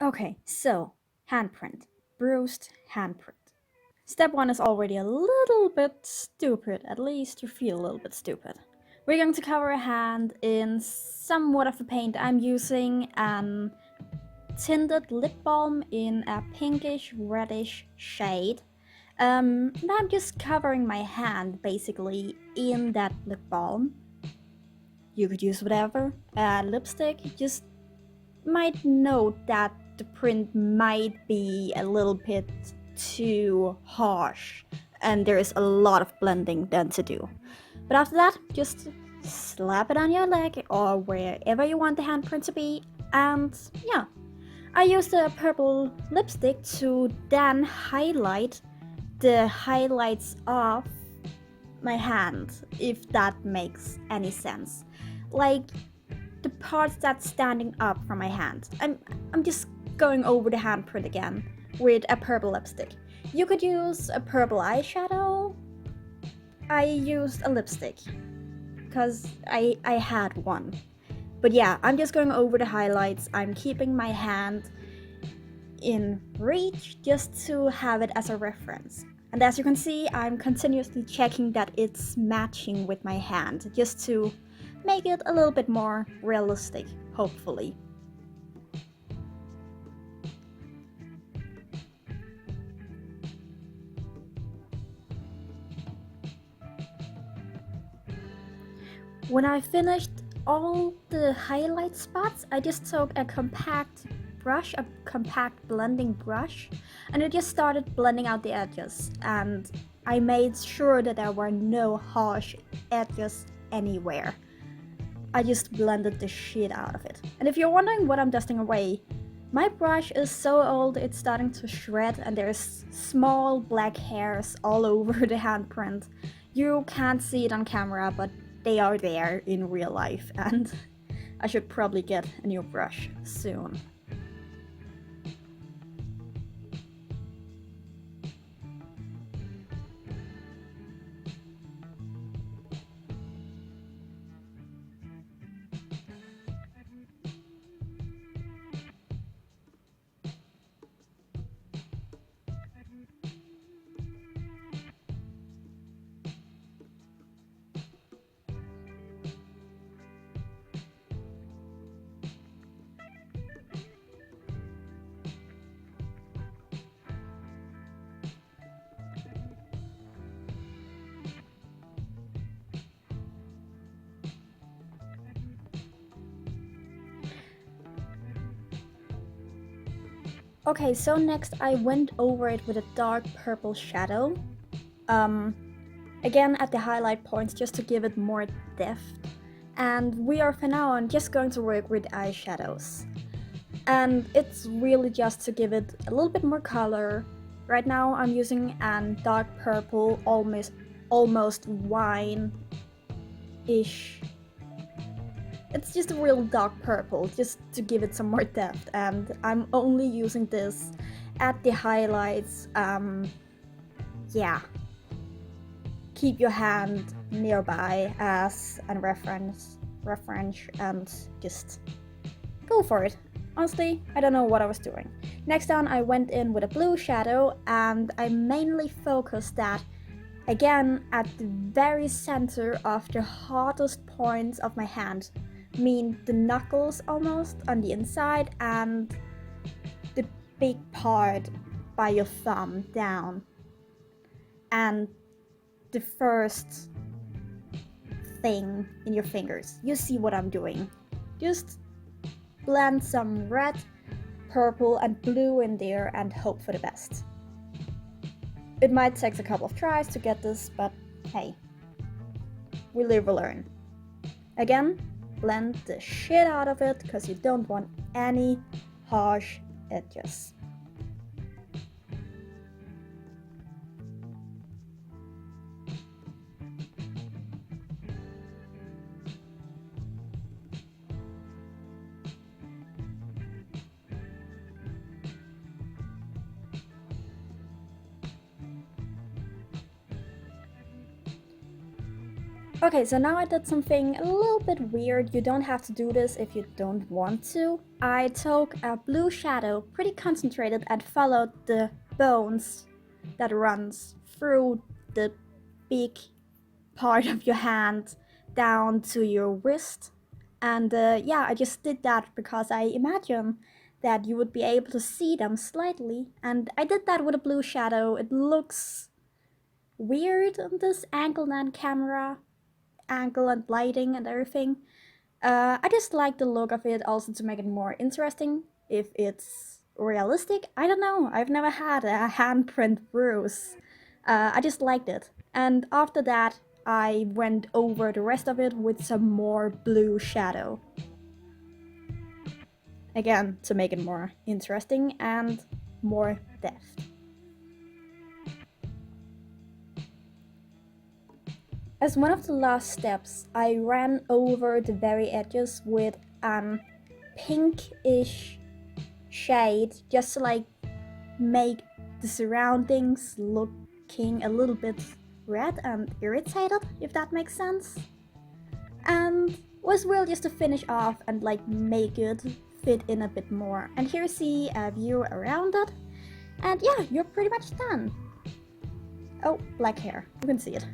Okay, so handprint. Bruised handprint. Step one is already a little bit stupid, at least you feel a little bit stupid. We're going to cover a hand in somewhat of a paint. I'm using an tinted lip balm in a pinkish reddish shade. And I'm just covering my hand basically in that lip balm. You could use whatever, lipstick, just might note that the print might be a little bit too harsh and there is a lot of blending then to do. But after that, just slap it on your leg or wherever you want the handprint to be, and yeah. I used a purple lipstick to then highlight the highlights of my hand, if that makes any sense. Like the parts that's standing up from my hand. I'm just going over the handprint again with a purple lipstick. You could use a purple eyeshadow. I used a lipstick because I had one. But yeah, I'm just going over the highlights. I'm keeping my hand in reach just to have it as a reference. And as you can see, I'm continuously checking that it's matching with my hand just to make it a little bit more realistic, hopefully. When I finished all the highlight spots, I just took a compact brush, a compact blending brush, and I just started blending out the edges, and I made sure that there were no harsh edges anywhere. I just blended the shit out of it. And if you're wondering what I'm dusting away, my brush is so old it's starting to shred and there's small black hairs all over the handprint. You can't see it on camera, but they are there in real life, and I should probably get a new brush soon. Okay, so next I went over it with a dark purple shadow. Um, Again at the highlight points just to give it more depth. And we are for now on just going to work with eyeshadows. And it's really just to give it a little bit more color. Right now I'm using a dark purple, almost wine-ish. It's just a real dark purple, just to give it some more depth, and I'm only using this at the highlights. Yeah. Keep your hand nearby as a reference, and just go for it. Honestly, I don't know what I was doing. Next down, I went in with a blue shadow, and I mainly focused that again at the very center of the hardest points of my hand, mean the knuckles almost on the inside and the big part by your thumb down, and the first thing in your fingers. You see what I'm doing. Just blend some red, purple, and blue in there and hope for the best. It might take a couple of tries to get this, but hey, we live, we learn. Again, blend the shit out of it because you don't want any harsh edges. Okay, so now I did something a little bit weird. You don't have to do this if you don't want to. I took a blue shadow, pretty concentrated, and followed the bones that runs through the big part of your hand down to your wrist. And yeah, I just did that because I imagine that you would be able to see them slightly. And I did that with a blue shadow. It looks weird on this angle and camera, angle and lighting and everything. I just like the look of it also to make it more interesting. If it's realistic, I don't know. I've never had a handprint bruise. I just liked it. And after that, I went over the rest of it with some more blue shadow. Again, to make it more interesting and more depth. As one of the last steps, I ran over the very edges with an pinkish shade just to like make the surroundings looking a little bit red and irritated, if that makes sense. And was will just to finish off and like make it fit in a bit more. And here you see a view around it. And yeah, you're pretty much done. Oh, black hair, you can see it.